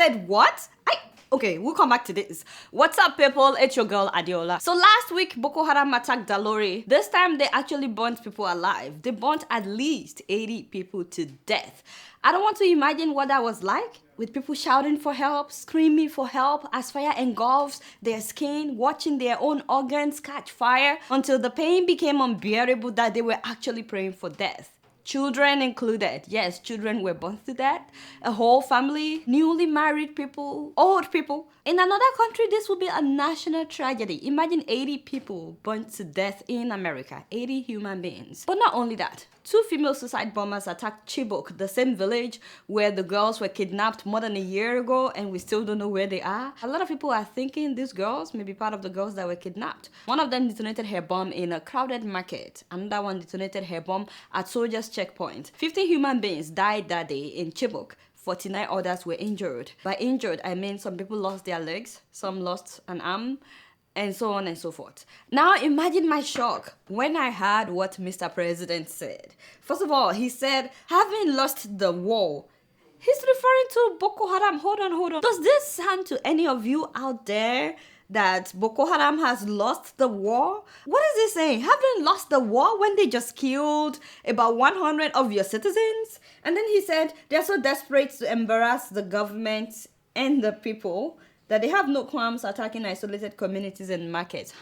said what? Okay, we'll come back to this. What's up, people? It's your girl, Adeola. So last week, Boko Haram attacked Dalori. This time, they actually burnt people alive. They burnt at least 80 people to death. I don't want to imagine what that was like, with people shouting for help, screaming for help as fire engulfs their skin, watching their own organs catch fire, until the pain became unbearable that they were actually praying for death. Children included. Yes, children were burnt to death. A whole family, newly married people, old people. In another country, this would be a national tragedy. Imagine 80 people burnt to death in America. 80 human beings. But not only that. 2 female suicide bombers attacked Chibok, the same village where the girls were kidnapped more than a year ago, and we still don't know where they are. A lot of people are thinking these girls may be part of the girls that were kidnapped. One of them detonated her bomb in a crowded market. Another one detonated her bomb at soldiers' checkpoint. 50 human beings died that day in Chibok. 49 others were injured. By injured, I mean some people lost their legs, some lost an arm, and so on and so forth. Now imagine my shock when I heard what Mr. President said. First of all, he said, having lost the war. He's referring to Boko Haram. Hold on. Does this sound to any of you out there that Boko Haram has lost the war? What is he saying? Having lost the war when they just killed about 100 of your citizens? And then he said they're so desperate to embarrass the government and the people that they have no qualms attacking isolated communities and markets.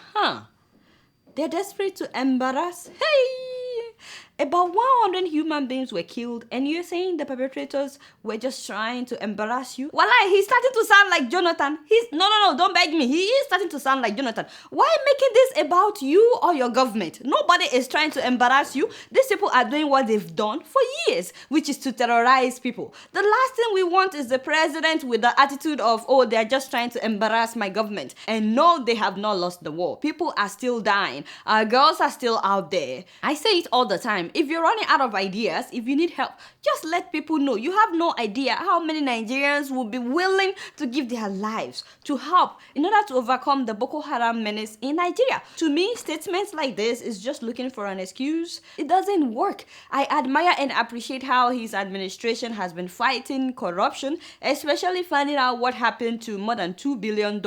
They're desperate to embarrass? Hey! About 100 human beings were killed, and you're saying the perpetrators were just trying to embarrass you? Wallah, he's starting to sound like Jonathan. No, don't beg me. He is starting to sound like Jonathan. Why making this about you or your government? Nobody is trying to embarrass you. These people are doing what they've done for years, which is to terrorize people. The last thing we want is the president with the attitude of, oh, they're just trying to embarrass my government. And no, they have not lost the war. People are still dying. Our girls are still out there. I say it all the time. If you're running out of ideas, if you need help, just let people know. You have no idea how many Nigerians will be willing to give their lives to help in order to overcome the Boko Haram menace in Nigeria. To me, statements like this is just looking for an excuse. It doesn't work. I admire and appreciate how his administration has been fighting corruption, especially finding out what happened to more than $2 billion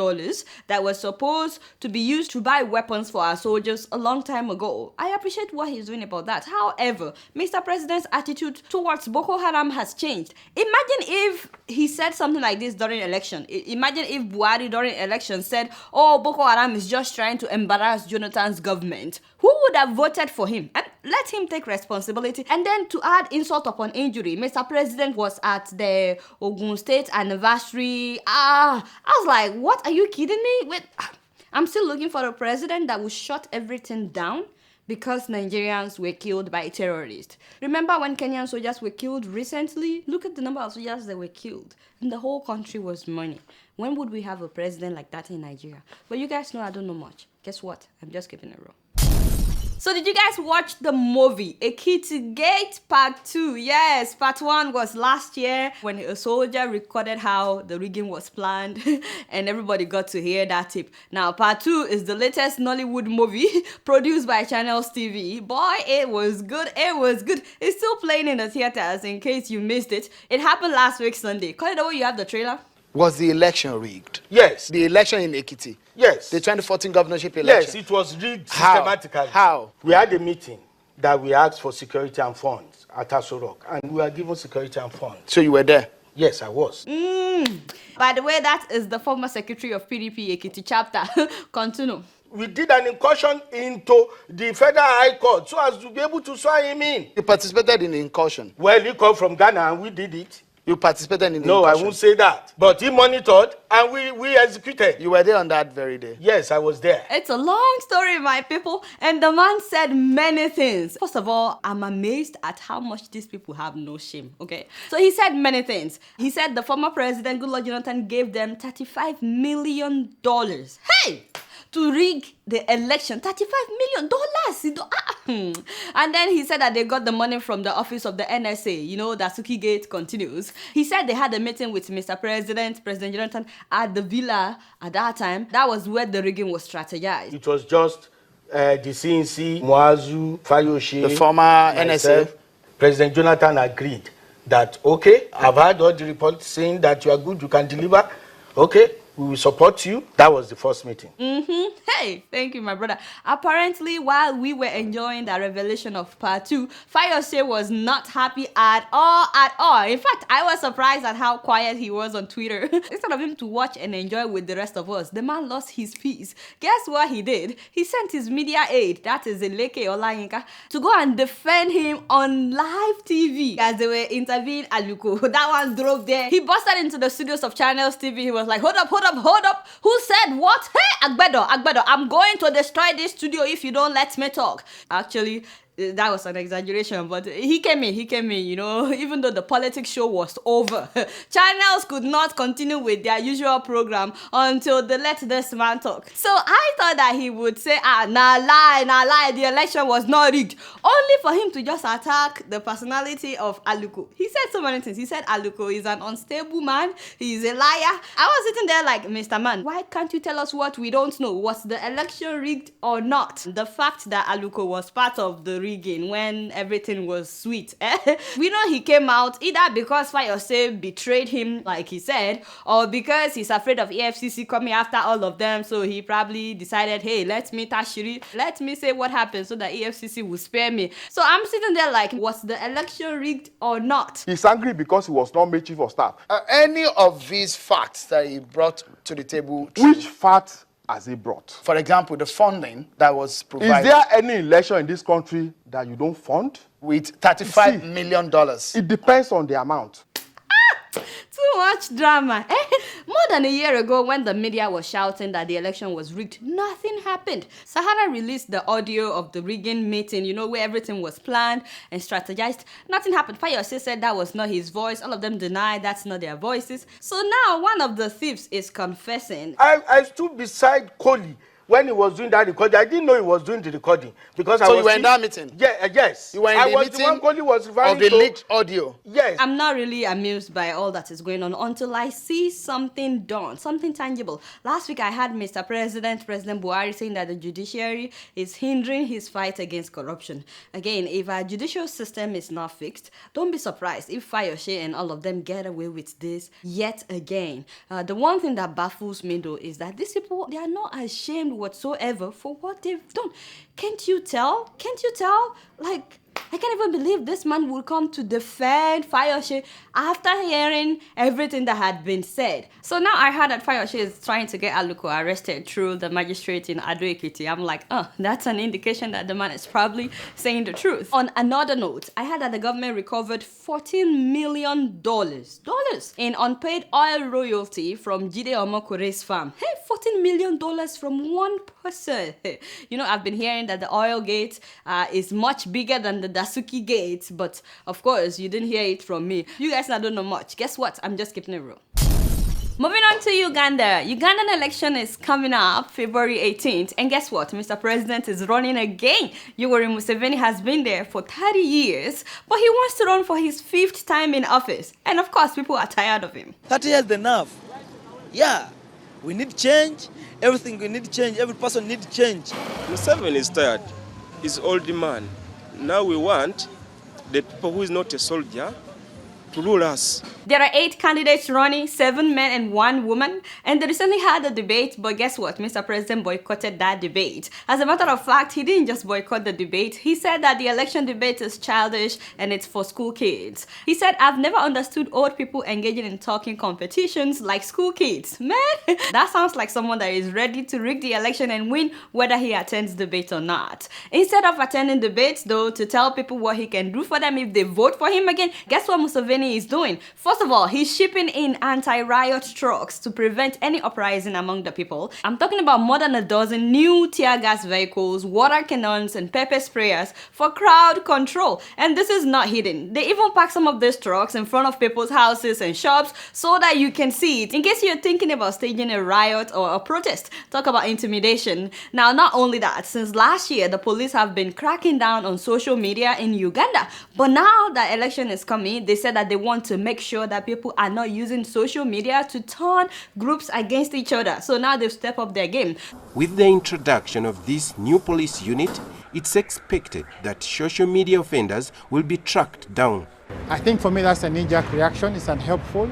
that was supposed to be used to buy weapons for our soldiers a long time ago. I appreciate what he's doing about that. However, Mr. President's attitude towards Boko Haram has changed. Imagine if he said something like this during election. Imagine if Buhari during election said, oh, Boko Haram is just trying to embarrass Jonathan's government. Who would have voted for him? And let him take responsibility. And then to add insult upon injury, Mr. President was at the Ogun State anniversary. I was like, what? Are you kidding me? Wait, I'm still looking for a president that will shut everything down because Nigerians were killed by terrorists. Remember when Kenyan soldiers were killed recently? Look at the number of soldiers that were killed. And the whole country was mourning. When would we have a president like that in Nigeria? But you guys know I don't know much. Guess what? I'm just keeping it real. So did you guys watch the movie Ekiti State Part 2? Yes, Part 1 was last year when a soldier recorded how the rigging was planned and everybody got to hear that tip. Now Part 2 is the latest Nollywood movie produced by Channels TV. Boy, it was good. It was good. It's still playing in the theaters in case you missed it. It happened last week Sunday. Call it over, you have the trailer. Was the election rigged? Yes. The election in Ekiti? Yes. The 2014 governorship election? Yes, it was rigged systematically. How? We had a meeting that we asked for security and funds at Aso Rock, and we were given security and funds. So you were there? Yes, I was. By the way, that is the former secretary of PDP Ekiti chapter. Continue. We did an incursion into the Federal High Court so as to be able to swear him in. You participated in the incursion? Well, he came from Ghana and we did it. You participated in the No, incursion? I won't say that. But he monitored and we executed. You were there on that very day? Yes, I was there. It's a long story, my people. And the man said many things. First of all, I'm amazed at how much these people have no shame, okay? So he said many things. He said the former President Goodluck Jonathan gave them $35 million. Hey! To rig the election. $35 million. And then he said that they got the money from the office of the NSA. You know, that Suki Gate continues. He said they had a meeting with Mr. President Jonathan, at the villa at that time. That was where the rigging was strategized. It was just the CNC, Muazu, Fayoshe, the former NSA. President Jonathan agreed that, okay, I've heard all the reports saying that you are good, you can deliver. Okay, we will support you. That was the first meeting. Hey, thank you, my brother. Apparently, while we were enjoying the revelation of part 2, Fayose was not happy at all, In fact, I was surprised at how quiet he was on Twitter. Instead of him to watch and enjoy with the rest of us, the man lost his peace. Guess what he did? He sent his media aide, that is Eleke Olayinka, to go and defend him on live TV as they were interviewing Aluko. That one drove there. He busted into the studios of Channels TV. He was like, hold up. Who said what? Hey, Agbedo, I'm going to destroy this studio if you don't let me talk. Actually, that was an exaggeration, but he came in, you know, even though the politics show was over. Channels could not continue with their usual program until they let this man talk. So I thought that he would say, nah lie, the election was not rigged. Only for him to just attack the personality of Aluko. He said so many things. He said Aluko is an unstable man, he's a liar. I was sitting there like, Mr. Man, why can't you tell us what we don't know? Was the election rigged or not? The fact that Aluko was part of the rigging when everything was sweet. We know he came out either because Fayose betrayed him, like he said, or because he's afraid of EFCC coming after all of them, so he probably decided, hey, let me tashiri, let me say what happened so that EFCC will spare me. So I'm sitting there like, was the election rigged or not? He's angry because he was not made chief of staff. Any of these facts that he brought to the table? Which facts has he brought? For example, the funding that was provided. Is there any election in this country that you don't fund? With $35 million. It depends on the amount. Too much drama. More than a year ago, when the media was shouting that the election was rigged, nothing happened. Sahara released the audio of the rigging meeting, you know, where everything was planned and strategized. Nothing happened. Fayose said that was not his voice. All of them denied that's not their voices. So now one of the thieves is confessing. I stood beside Koli when he was doing that recording. I didn't know he was doing the recording because So you were in that meeting? Yeah, yes. You were in I the was meeting the one Koli was referring of the to. leaked audio? Yes. I'm not really amused by all that is going on until I see something done, something tangible. Last week I had Mr. President Buhari saying that the judiciary is hindering his fight against corruption. Again, if our judicial system is not fixed, don't be surprised if Fayose and all of them get away with this yet again. The one thing that baffles me though is that these people, they are not ashamed whatsoever for what they've done. Can't you tell? Like, I can't even believe this man will come to defend Fayose after hearing everything that had been said. So now I heard that Fayose is trying to get Aluko arrested through the magistrate in Ekiti. I'm like, that's an indication that the man is probably saying the truth. On another note, I heard that the government recovered $14 million in unpaid oil royalty from Jide Omokore's farm. Hey, $14 million from one person. You know, I've been hearing that the oil gate is much bigger than the Dasuki gate, but of course you didn't hear it from me. You guys don't know much. Guess what? I'm just keeping it real. Moving on to Uganda. Ugandan election is coming up February 18th. And guess what? Mr. President is running again. Yoweri Museveni has been there for 30 years, but he wants to run for his 5th time in office. And of course, people are tired of him. 30 years enough. Yeah, we need change. Everything we need change. Every person needs change. Museveni is tired. He's old man. Now we want the people who is not a soldier to rule us. There are 8 candidates running, 7 men and 1 woman, and they recently had a debate, but guess what? Mr. President boycotted that debate. As a matter of fact, he didn't just boycott the debate. He said that the election debate is childish and it's for school kids. He said, I've never understood old people engaging in talking competitions like school kids. Man, that sounds like someone that is ready to rig the election and win whether he attends debate or not. Instead of attending debates, though, to tell people what he can do for them if they vote for him again, guess what Museveni is doing? First of all, he's shipping in anti-riot trucks to prevent any uprising among the people. I'm talking about more than a dozen new tear gas vehicles, water cannons, and pepper sprayers for crowd control. And this is not hidden. They even park some of these trucks in front of people's houses and shops so that you can see it in case you're thinking about staging a riot or a protest. Talk about intimidation. Now, not only that, since last year, the police have been cracking down on social media in Uganda. But now that election is coming, they said that they want to make sure that people are not using social media to turn groups against each other. So now they've stepped up their game. With the introduction of this new police unit, it's expected that social media offenders will be tracked down. I think for me that's a knee-jerk reaction. It's unhelpful,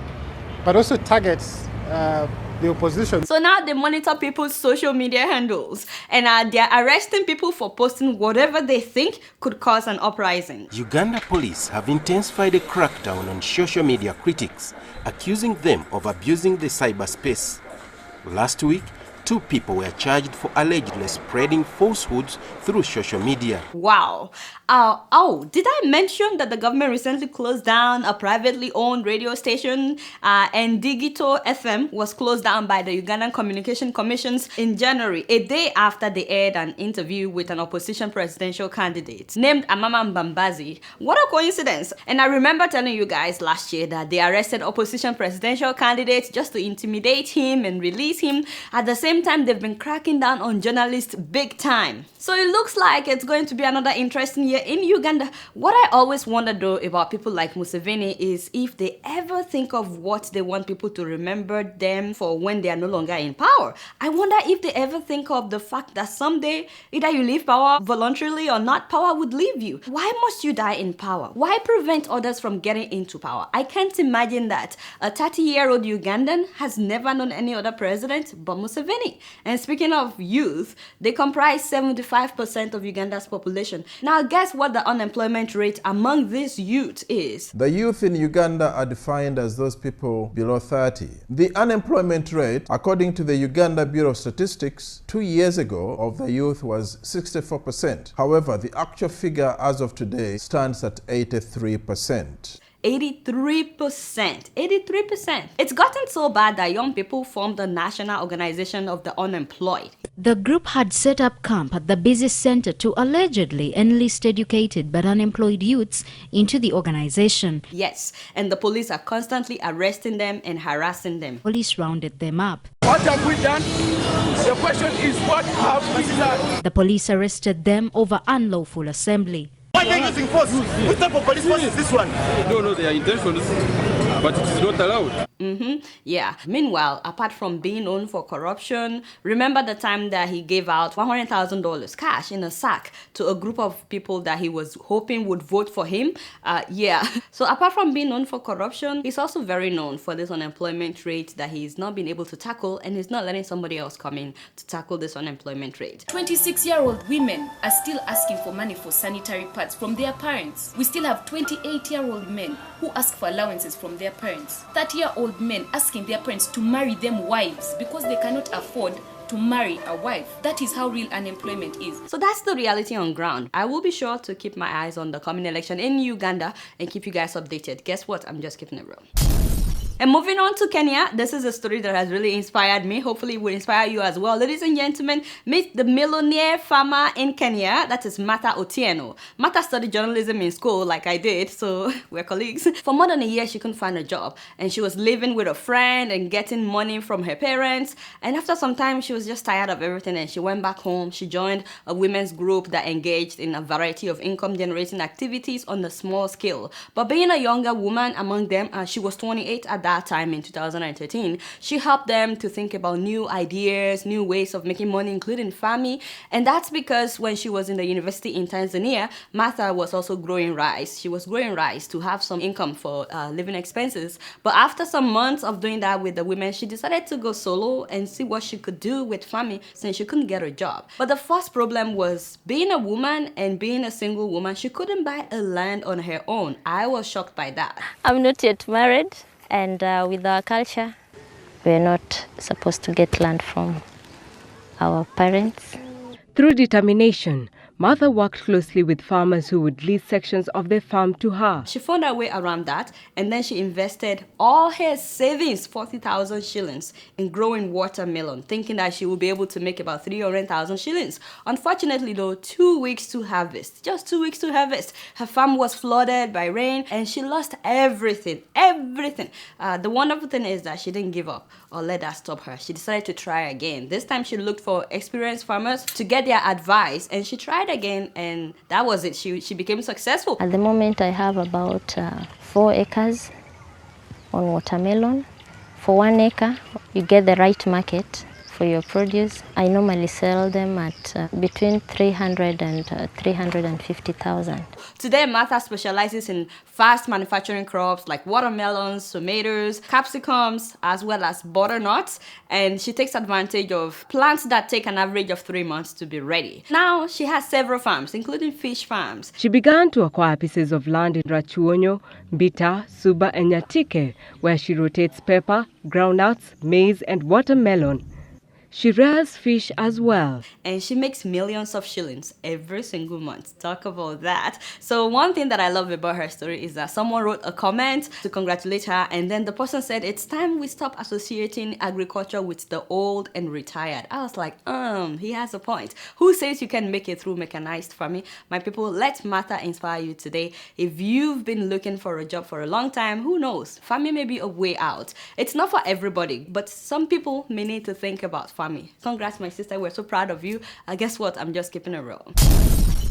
but also targets the opposition. So now they monitor people's social media handles and they're arresting people for posting whatever they think could cause an uprising. Uganda police have intensified a crackdown on social media critics, accusing them of abusing the cyberspace. Last week, 2 people were charged for allegedly spreading falsehoods through social media. Wow. Did I mention that the government recently closed down a privately owned radio station and Digito FM was closed down by the Ugandan Communication Commissions in January, a day after they aired an interview with an opposition presidential candidate named Amama Mbambazi. What a coincidence. And I remember telling you guys last year that they arrested opposition presidential candidates just to intimidate him and release him. At the same time, they've been cracking down on journalists big time. So it looks like it's going to be another interesting year in Uganda. What I always wonder though about people like Museveni is if they ever think of what they want people to remember them for when they are no longer in power. I wonder if they ever think of the fact that someday either you leave power voluntarily or not, power would leave you. Why must you die in power? Why prevent others from getting into power? I can't imagine that a 30-year-old Ugandan has never known any other president but Museveni. And speaking of youth, they comprise 75% of Uganda's population. Now guess what the unemployment rate among these youth is? The youth in Uganda are defined as those people below 30. The unemployment rate, according to the Uganda Bureau of Statistics, 2 years ago of the youth was 64%. However, the actual figure as of today stands at 83%. 83%. It's gotten so bad that young people formed the National Organization of the Unemployed. The group had set up camp at the business center to allegedly enlist educated but unemployed youths into the organization. Yes, and the police are constantly arresting them and harassing them. Police rounded them up. What have we done? The question is, what have we done? The police arrested them over unlawful assembly. Why are they using force? Which type of police force is this one? No, they are intentions, but it is not allowed. Yeah. Meanwhile, apart from being known for corruption, remember the time that he gave out $100,000 cash in a sack to a group of people that he was hoping would vote for him? Yeah. So apart from being known for corruption, he's also very known for this unemployment rate that he's not been able to tackle, and he's not letting somebody else come in to tackle this unemployment rate. 26-year-old women are still asking for money for sanitary pads from their parents. We still have 28-year-old men who ask for allowances from their parents. 30-year-old men asking their parents to marry them wives because they cannot afford to marry a wife. That is how real unemployment is. So that's the reality on ground. I will be sure to keep my eyes on the coming election in Uganda and keep you guys updated. Guess what? I'm just keeping it real. And moving on to Kenya, this is a story that has really inspired me. Hopefully it will inspire you as well. Ladies and gentlemen, meet the millionaire farmer in Kenya. That is Martha Otieno. Martha studied journalism in school like I did, so we're colleagues. For more than a year, she couldn't find a job. And she was living with a friend and getting money from her parents. And after some time, she was just tired of everything and she went back home. She joined a women's group that engaged in a variety of income-generating activities on a small scale. But being a younger woman among them, she was 28 at that time in 2013, she helped them to think about new ideas, new ways of making money, including farming. And that's because when she was in the university in Tanzania, Martha was also growing rice. She was growing rice to have some income for living expenses. But after some months of doing that with the women, she decided to go solo and see what she could do with farming since she couldn't get a job. But the first problem was being a woman and being a single woman, she couldn't buy a land on her own. I was shocked by that. I'm not yet married. And with our culture, we're not supposed to get land from our parents. Through determination, Martha worked closely with farmers who would lease sections of their farm to her. She found her way around that, and then she invested all her savings, 40,000 shillings, in growing watermelon, thinking that she would be able to make about 300,000 shillings. Unfortunately though, 2 weeks to harvest, just 2 weeks to harvest, her farm was flooded by rain and she lost everything. The wonderful thing is that she didn't give up or let that stop her. She decided to try again. This time she looked for experienced farmers to get their advice, and she tried again, and that was it. She became successful. At the moment I have about 4 acres on watermelon. For 1 acre you get the right market for your produce. I normally sell them at between 300 and 350,000. Today, Martha specializes in fast manufacturing crops like watermelons, tomatoes, capsicums, as well as butternuts. And she takes advantage of plants that take an average of 3 months to be ready. Now, she has several farms, including fish farms. She began to acquire pieces of land in Rachuonyo, Bita, Suba, and Nyatike, where she rotates pepper, groundnuts, maize, and watermelon. She rears fish as well. And she makes millions of shillings every single month. Talk about that. So one thing that I love about her story is that someone wrote a comment to congratulate her, and then the person said, it's time we stop associating agriculture with the old and retired. I was like, he has a point. Who says you can make it through mechanized farming? My people, let Martha inspire you today. If you've been looking for a job for a long time, who knows? Farming may be a way out. It's not for everybody, but some people may need to think about farming. Congrats, my sister. We're so proud of you. Guess what? I'm just keeping it real.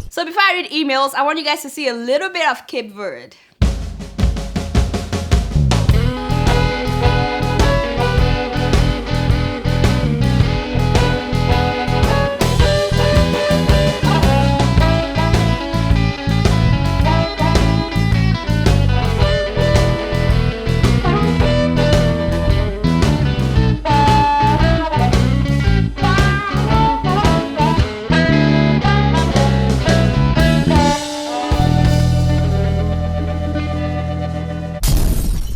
So before I read emails, I want you guys to see a little bit of Cape Verde.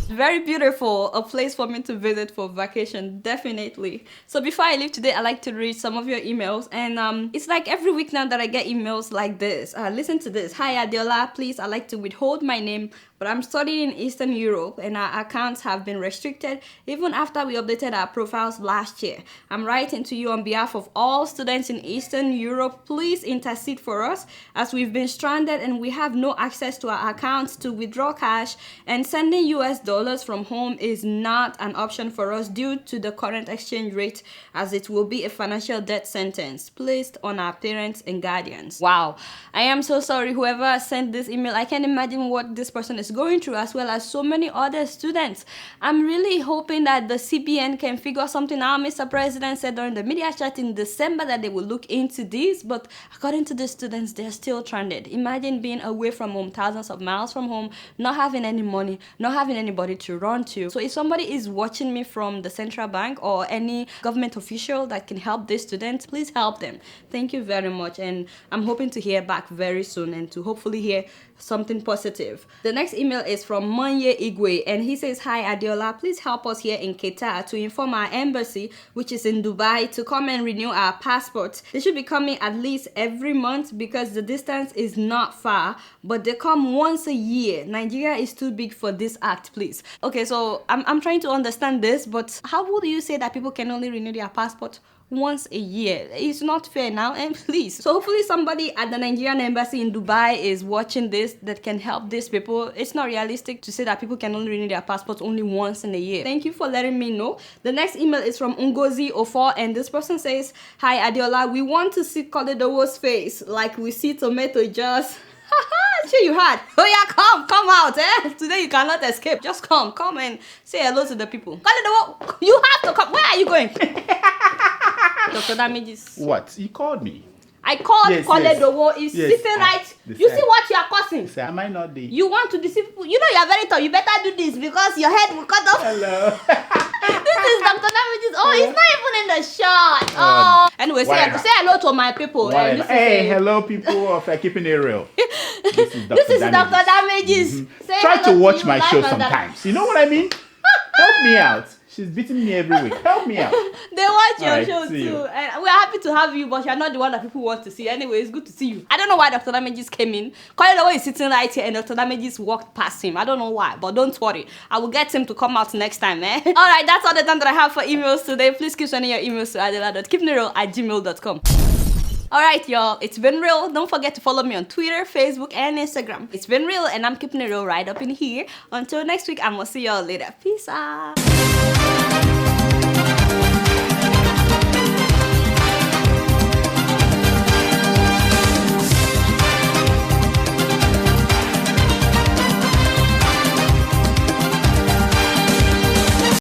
Very beautiful, a place for me to visit for vacation, definitely. So before I leave today, I like to read some of your emails, and it's like every week now that I get emails like this. Listen to this. Hi Adeola, please, I like to withhold my name, but I'm studying in Eastern Europe and our accounts have been restricted even after we updated our profiles last year. I'm writing to you on behalf of all students in Eastern Europe. Please intercede for us as we've been stranded and we have no access to our accounts to withdraw cash, and sending US dollars from home is not an option for us due to the current exchange rate, as it will be a financial death sentence placed on our parents and guardians. Wow, I am so sorry whoever sent this email. I can't imagine what this person is going through, as well as so many other students. I'm really hoping that the CBN can figure something out. Mr. President said during the media chat in December that they will look into this, but according to the students, they're still stranded. Imagine being away from home, thousands of miles from home, not having any money, not having anybody to run to. So if somebody is watching me from the central bank or any government official that can help these students, please help them. Thank you very much, and I'm hoping to hear back very soon and to hopefully hear something positive. The next email is from Manye Igwe, and he says, hi Adeola, please help us here in Qatar to inform our embassy, which is in Dubai, to come and renew our passports. They should be coming at least every month because the distance is not far, but they come once a year. Nigeria is too big for this act, please. Okay, so I'm trying to understand this, but how would you say that people can only renew their passport once a year? It's not fair now, and please. So hopefully somebody at the Nigerian embassy in Dubai is watching this that can help these people. It's not realistic to say that people can only renew their passports only once in a year. Thank you for letting me know. The next email is from Ngozi Ofor, and this person says, hi Adeola, we want to see Koledowo's face like we see tomato jars. Sure you had. Oh yeah, come out, eh? Today you cannot escape. Just come and say hello to the people. Koledowo, you have to come. Where are you going? Dr. Damages. What? You called me. I called Koledowo. Is sitting right. You see what you are causing? Sir, am I not the... You want to deceive people. You know you are very tall. You better do this because your head will cut off. Hello. This is Dr. Damages. Oh, it's not even in the shot. Oh. Anyway, say hello to my people. Hey, hello people of Keeping It Real. This is Dr. Damages. Mm-hmm. Try to watch my show sometimes. You know what I mean? Help me out. She's beating me every week. Help me out. They watch your show too. And we're happy to have you, but you're not the one that people want to see. Anyway, it's good to see you. I don't know why Dr. Damages came in. Koledowo is sitting right here and Dr. Damages walked past him. I don't know why, but don't worry. I will get him to come out next time, eh? Alright, that's all the time that I have for emails today. Please keep sending your emails to adeola.keepingitreal@gmail.com. Alright, y'all, it's been real. Don't forget to follow me on Twitter, Facebook, and Instagram. It's been real, and I'm keeping it real right up in here. Until next week, I'm gonna see y'all later. Peace out.